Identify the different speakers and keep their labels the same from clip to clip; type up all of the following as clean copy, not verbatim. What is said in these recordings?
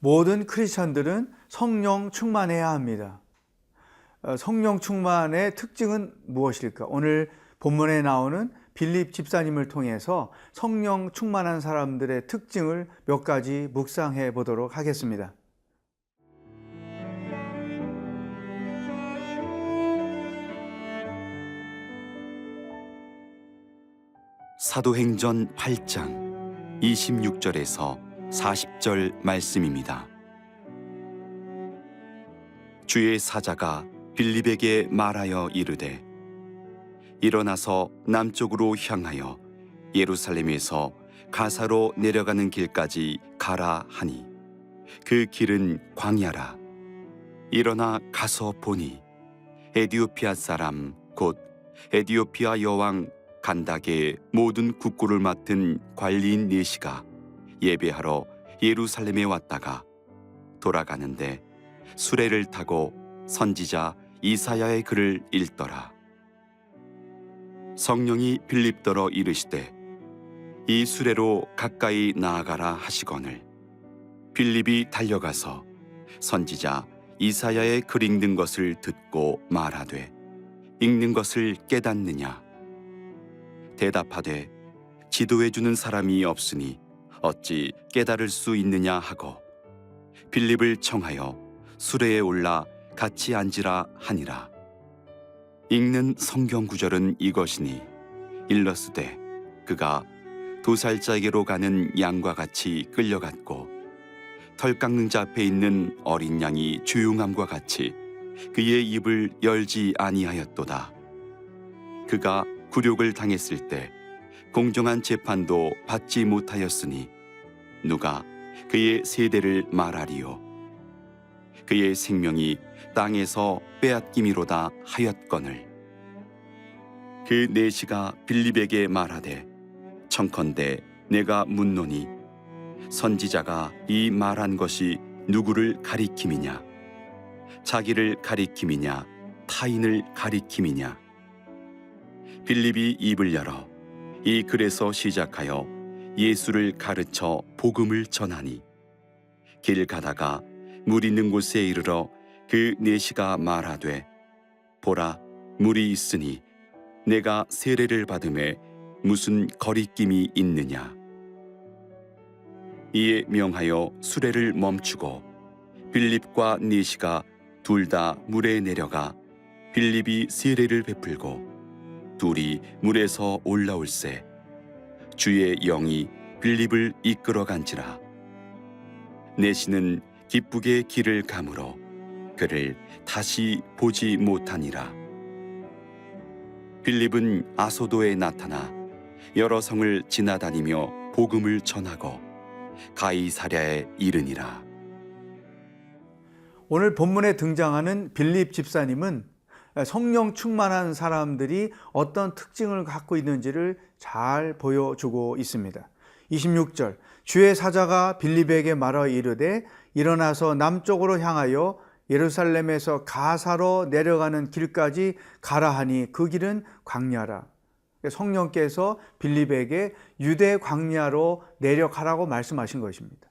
Speaker 1: 모든 크리스천들은 성령 충만해야 합니다. 성령 충만의 특징은 무엇일까? 오늘 본문에 나오는 빌립 집사님을 통해서 성령 충만한 사람들의 특징을 몇 가지 묵상해 보도록 하겠습니다.
Speaker 2: 사도행전 8장 26절에서 40절 말씀입니다. 주의 사자가 빌립에게 말하여 이르되 일어나서 남쪽으로 향하여 예루살렘에서 가사로 내려가는 길까지 가라 하니 그 길은 광야라. 일어나 가서 보니 에디오피아 사람 곧 에디오피아 여왕 간다게의 모든 국고를 맡은 관리인 네시가 예배하러 예루살렘에 왔다가 돌아가는데 수레를 타고 선지자 이사야의 글을 읽더라. 성령이 빌립더러 이르시되 이 수레로 가까이 나아가라 하시거늘 빌립이 달려가서 선지자 이사야의 글 읽는 것을 듣고 말하되 읽는 것을 깨닫느냐? 대답하되 지도해 주는 사람이 없으니 어찌 깨달을 수 있느냐 하고 빌립을 청하여 수레에 올라 같이 앉으라 하니라. 읽는 성경 구절은 이것이니 일러스되 그가 도살자에게로 가는 양과 같이 끌려갔고 털 깎는 자 앞에 있는 어린 양이 조용함과 같이 그의 입을 열지 아니하였도다. 그가 굴욕을 당했을 때 공정한 재판도 받지 못하였으니 누가 그의 세대를 말하리요? 그의 생명이 땅에서 빼앗김이로다 하였거늘 그 네시가 빌립에게 말하되 청컨대 내가 묻노니 선지자가 이 말한 것이 누구를 가리킴이냐? 자기를 가리킴이냐? 타인을 가리킴이냐? 빌립이 입을 열어 이 글에서 시작하여 예수를 가르쳐 복음을 전하니 길 가다가 물 있는 곳에 이르러 그 네시가 말하되 보라 물이 있으니 내가 세례를 받음에 무슨 거리낌이 있느냐? 이에 명하여 수레를 멈추고 빌립과 네시가 둘 다 물에 내려가 빌립이 세례를 베풀고 둘이 물에서 올라올세 주의 영이 빌립을 이끌어 간지라. 네시는 기쁘게 길을 가므로 그를 다시 보지 못하니라. 빌립은 아소도에 나타나 여러 성을 지나다니며 복음을 전하고 가이사랴에 이르니라.
Speaker 1: 오늘 본문에 등장하는 빌립 집사님은 성령 충만한 사람들이 어떤 특징을 갖고 있는지를 잘 보여주고 있습니다. 26절 주의 사자가 빌립에게 말하여 이르되 일어나서 남쪽으로 향하여 예루살렘에서 가사로 내려가는 길까지 가라 하니 그 길은 광야라. 성령께서 빌립에게 유대 광야로 내려가라고 말씀하신 것입니다.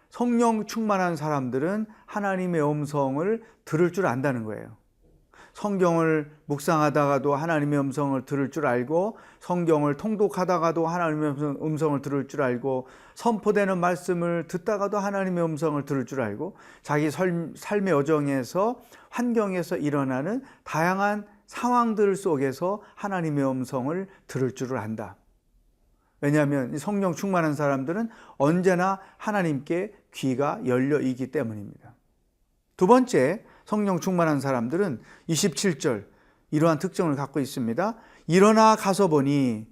Speaker 1: 성령 충만한 사람들은 하나님의 음성을 들을 줄 안다는 거예요. 성경을 묵상하다가도 하나님의 음성을 들을 줄 알고 성경을 통독하다가도 하나님의 음성을 들을 줄 알고 선포되는 말씀을 듣다가도 하나님의 음성을 들을 줄 알고 자기 삶의 여정에서 환경에서 일어나는 다양한 상황들 속에서 하나님의 음성을 들을 줄을 안다. 왜냐하면 성령 충만한 사람들은 언제나 하나님께 귀가 열려 있기 때문입니다. 두 번째, 성령 충만한 사람들은 27절 이러한 특징을 갖고 있습니다. 일어나 가서 보니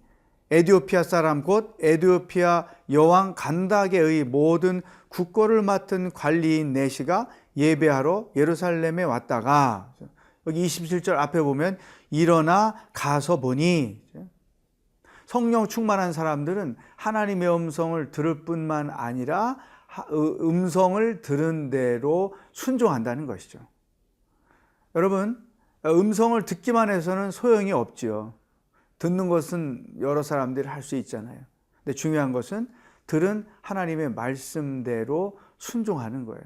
Speaker 1: 에디오피아 사람 곧 에디오피아 여왕 간다게의 모든 국고를 맡은 관리인 네시가 예배하러 예루살렘에 왔다가 여기 27절 앞에 보면 일어나 가서 보니 성령 충만한 사람들은 하나님의 음성을 들을 뿐만 아니라 음성을 들은 대로 순종한다는 것이죠. 여러분, 음성을 듣기만 해서는 소용이 없지요. 듣는 것은 여러 사람들이 할 수 있잖아요. 근데 중요한 것은 들은 하나님의 말씀대로 순종하는 거예요.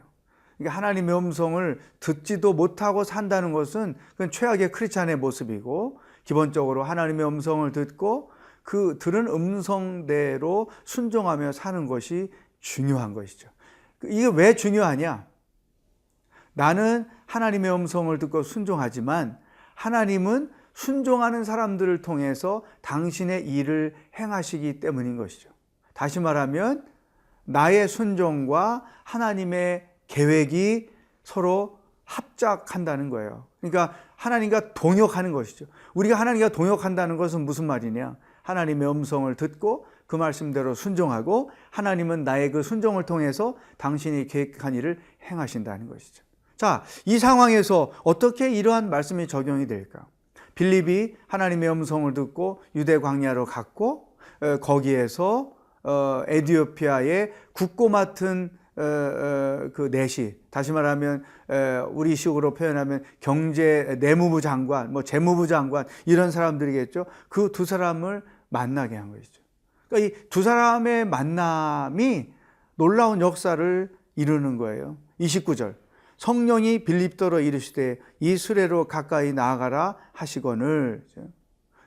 Speaker 1: 그러니까 하나님의 음성을 듣지도 못하고 산다는 것은 그건 최악의 크리스찬의 모습이고, 기본적으로 하나님의 음성을 듣고 그 들은 음성대로 순종하며 사는 것이 중요한 것이죠. 이게 왜 중요하냐? 나는 하나님의 음성을 듣고 순종하지만 하나님은 순종하는 사람들을 통해서 당신의 일을 행하시기 때문인 것이죠. 다시 말하면 나의 순종과 하나님의 계획이 서로 합작한다는 거예요. 그러니까 하나님과 동역하는 것이죠. 우리가 하나님과 동역한다는 것은 무슨 말이냐? 하나님의 음성을 듣고 그 말씀대로 순종하고 하나님은 나의 그 순종을 통해서 당신이 계획한 일을 행하신다는 것이죠. 자, 이 상황에서 어떻게 이러한 말씀이 적용이 될까? 빌립이 하나님의 음성을 듣고 유대 광야로 갔고 거기에서 에티오피아의 국고 맡은 그 내시, 다시 말하면 우리식으로 표현하면 경제 내무부 장관, 뭐 재무부 장관 이런 사람들이겠죠. 그 두 사람을 만나게 한 것이죠. 그러니까 이 두 사람의 만남이 놀라운 역사를 이루는 거예요. 29절. 성령이 빌립더로 이르시되 이 수레로 가까이 나아가라 하시거늘.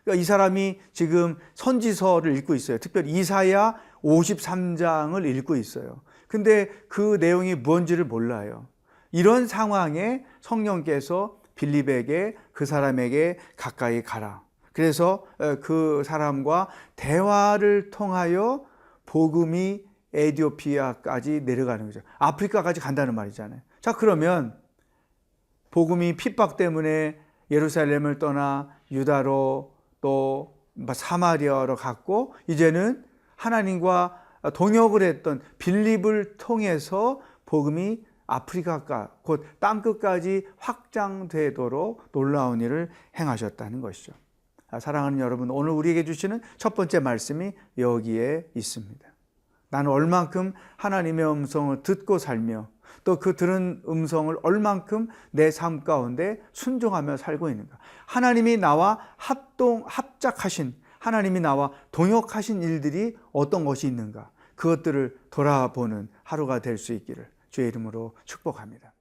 Speaker 1: 그러니까 이 사람이 지금 선지서를 읽고 있어요. 특별히 이사야 53장을 읽고 있어요. 근데 그 내용이 뭔지를 몰라요. 이런 상황에 성령께서 빌립에게 그 사람에게 가까이 가라. 그래서 그 사람과 대화를 통하여 복음이 에티오피아까지 내려가는 거죠. 아프리카까지 간다는 말이잖아요. 자, 그러면 복음이 핍박 때문에 예루살렘을 떠나 유다로 또 사마리아로 갔고 이제는 하나님과 동역을 했던 빌립을 통해서 복음이 아프리카가 곧 땅끝까지 확장되도록 놀라운 일을 행하셨다는 것이죠. 사랑하는 여러분, 오늘 우리에게 주시는 첫 번째 말씀이 여기에 있습니다. 나는 얼만큼 하나님의 음성을 듣고 살며 또 그 들은 음성을 얼만큼 내 삶 가운데 순종하며 살고 있는가. 하나님이 나와 합작하신, 하나님이 나와 동역하신 일들이 어떤 것이 있는가. 그것들을 돌아보는 하루가 될 수 있기를 주의 이름으로 축복합니다.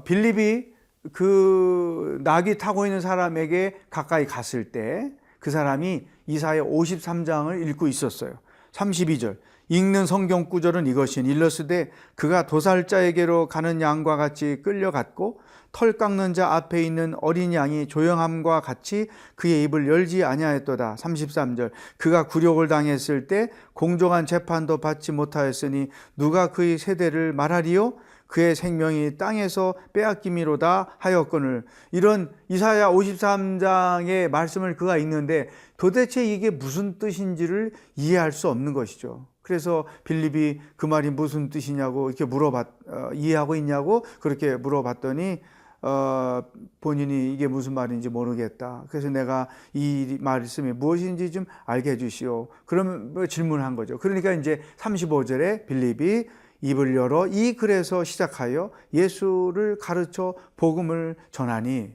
Speaker 1: 빌립이 그 나귀 타고 있는 사람에게 가까이 갔을 때 그 사람이 이사야 53장을 읽고 있었어요. 32절. 읽는 성경 구절은 이것이니 일러스되 그가 도살자에게로 가는 양과 같이 끌려갔고 털 깎는 자 앞에 있는 어린 양이 조용함과 같이 그의 입을 열지 아니하였도다. 33절. 그가 굴욕을 당했을 때 공정한 재판도 받지 못하였으니 누가 그의 세대를 말하리요? 그의 생명이 땅에서 빼앗김이로다 하였거늘. 이런 이사야 53장의 말씀을 그가 읽는데 도대체 이게 무슨 뜻인지를 이해할 수 없는 것이죠. 그래서 빌립이 그 말이 무슨 뜻이냐고 이렇게 이해하고 있냐고 그렇게 물어봤더니 본인이 이게 무슨 말인지 모르겠다. 그래서 내가 이 말씀이 무엇인지 좀 알게 해주시오. 그러면 질문한 거죠. 그러니까 이제 35절에 빌립이 입을 열어 이 글에서 시작하여 예수를 가르쳐 복음을 전하니.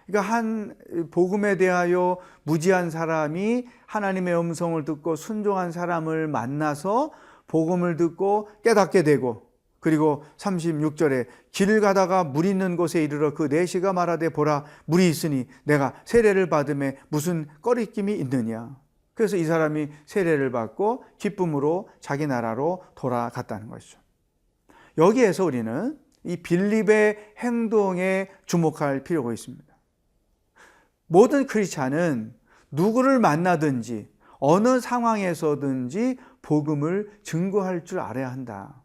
Speaker 1: 그러니까 한 복음에 대하여 무지한 사람이 하나님의 음성을 듣고 순종한 사람을 만나서 복음을 듣고 깨닫게 되고, 그리고 36절에 길을 가다가 물 있는 곳에 이르러 그 내시가 말하되 보라 물이 있으니 내가 세례를 받음에 무슨 꺼리낌이 있느냐. 그래서 이 사람이 세례를 받고 기쁨으로 자기 나라로 돌아갔다는 것이죠. 여기에서 우리는 이 빌립의 행동에 주목할 필요가 있습니다. 모든 크리스찬은 누구를 만나든지 어느 상황에서든지 복음을 증거할 줄 알아야 한다.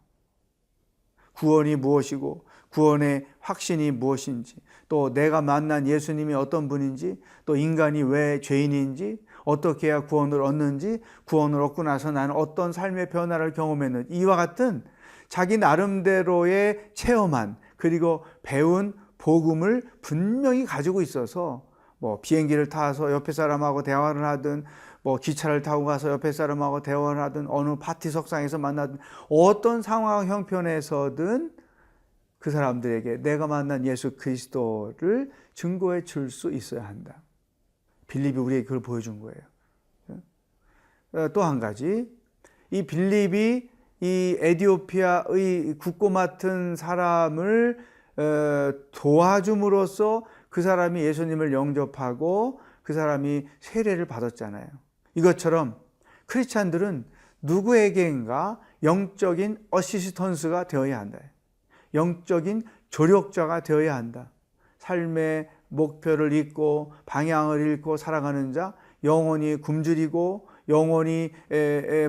Speaker 1: 구원이 무엇이고 구원의 확신이 무엇인지, 또 내가 만난 예수님이 어떤 분인지, 또 인간이 왜 죄인인지, 어떻게 해야 구원을 얻는지, 구원을 얻고 나서 나는 어떤 삶의 변화를 경험했는지, 이와 같은 자기 나름대로의 체험한 그리고 배운 복음을 분명히 가지고 있어서 뭐 비행기를 타서 옆에 사람하고 대화를 하든 뭐 기차를 타고 가서 옆에 사람하고 대화를 하든 어느 파티석상에서 만나든 어떤 상황 형편에서든 그 사람들에게 내가 만난 예수 그리스도를 증거해 줄 수 있어야 한다. 빌립이 우리에게 그걸 보여준 거예요. 또 한 가지, 이 빌립이 이 에티오피아의 국고 맡은 사람을 도와줌으로써 그 사람이 예수님을 영접하고 그 사람이 세례를 받았잖아요. 이것처럼 크리스찬들은 누구에게인가 영적인 어시스턴스가 되어야 한다. 영적인 조력자가 되어야 한다. 삶의 목표를 잃고 방향을 잃고 살아가는 자, 영혼이 굶주리고 영혼이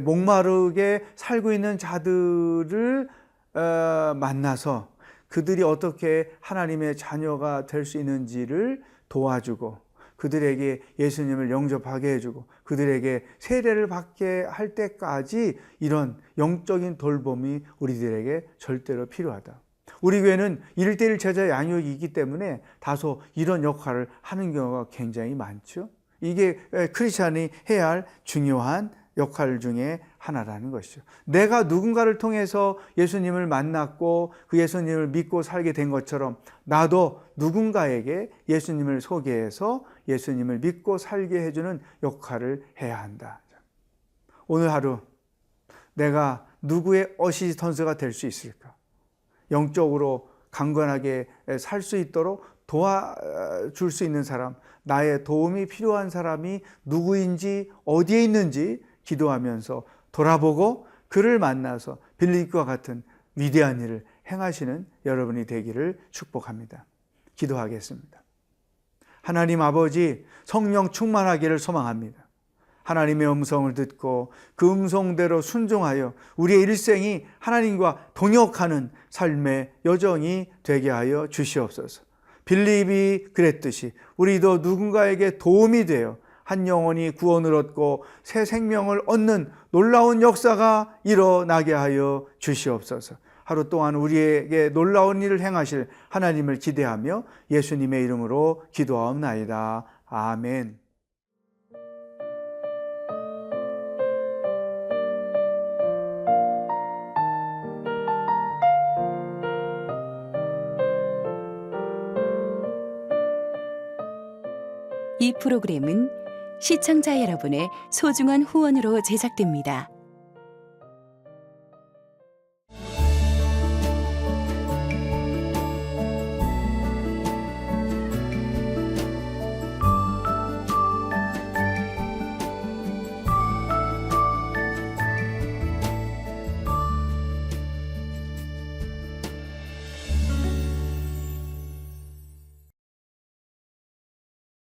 Speaker 1: 목마르게 살고 있는 자들을 만나서 그들이 어떻게 하나님의 자녀가 될 수 있는지를 도와주고 그들에게 예수님을 영접하게 해주고 그들에게 세례를 받게 할 때까지 이런 영적인 돌봄이 우리들에게 절대로 필요하다. 우리 교회는 1:1 제자 양육이 있기 때문에 다소 이런 역할을 하는 경우가 굉장히 많죠. 이게 크리스찬이 해야 할 중요한 역할 중에 하나라는 것이죠. 내가 누군가를 통해서 예수님을 만났고 그 예수님을 믿고 살게 된 것처럼 나도 누군가에게 예수님을 소개해서 예수님을 믿고 살게 해주는 역할을 해야 한다. 오늘 하루 내가 누구의 어시스턴스가 될 수 있을까? 영적으로 강건하게 살 수 있도록 도와줄 수 있는 사람, 나의 도움이 필요한 사람이 누구인지 어디에 있는지 기도하면서 돌아보고 그를 만나서 빌립과 같은 위대한 일을 행하시는 여러분이 되기를 축복합니다. 기도하겠습니다. 하나님 아버지, 성령 충만하기를 소망합니다. 하나님의 음성을 듣고 그 음성대로 순종하여 우리의 일생이 하나님과 동역하는 삶의 여정이 되게 하여 주시옵소서. 빌립이 그랬듯이 우리도 누군가에게 도움이 되어 한 영혼이 구원을 얻고 새 생명을 얻는 놀라운 역사가 일어나게 하여 주시옵소서. 하루 동안 우리에게 놀라운 일을 행하실 하나님을 기대하며 예수님의 이름으로 기도하옵나이다. 아멘.
Speaker 3: 이 프로그램은 시청자 여러분의 소중한 후원으로 제작됩니다.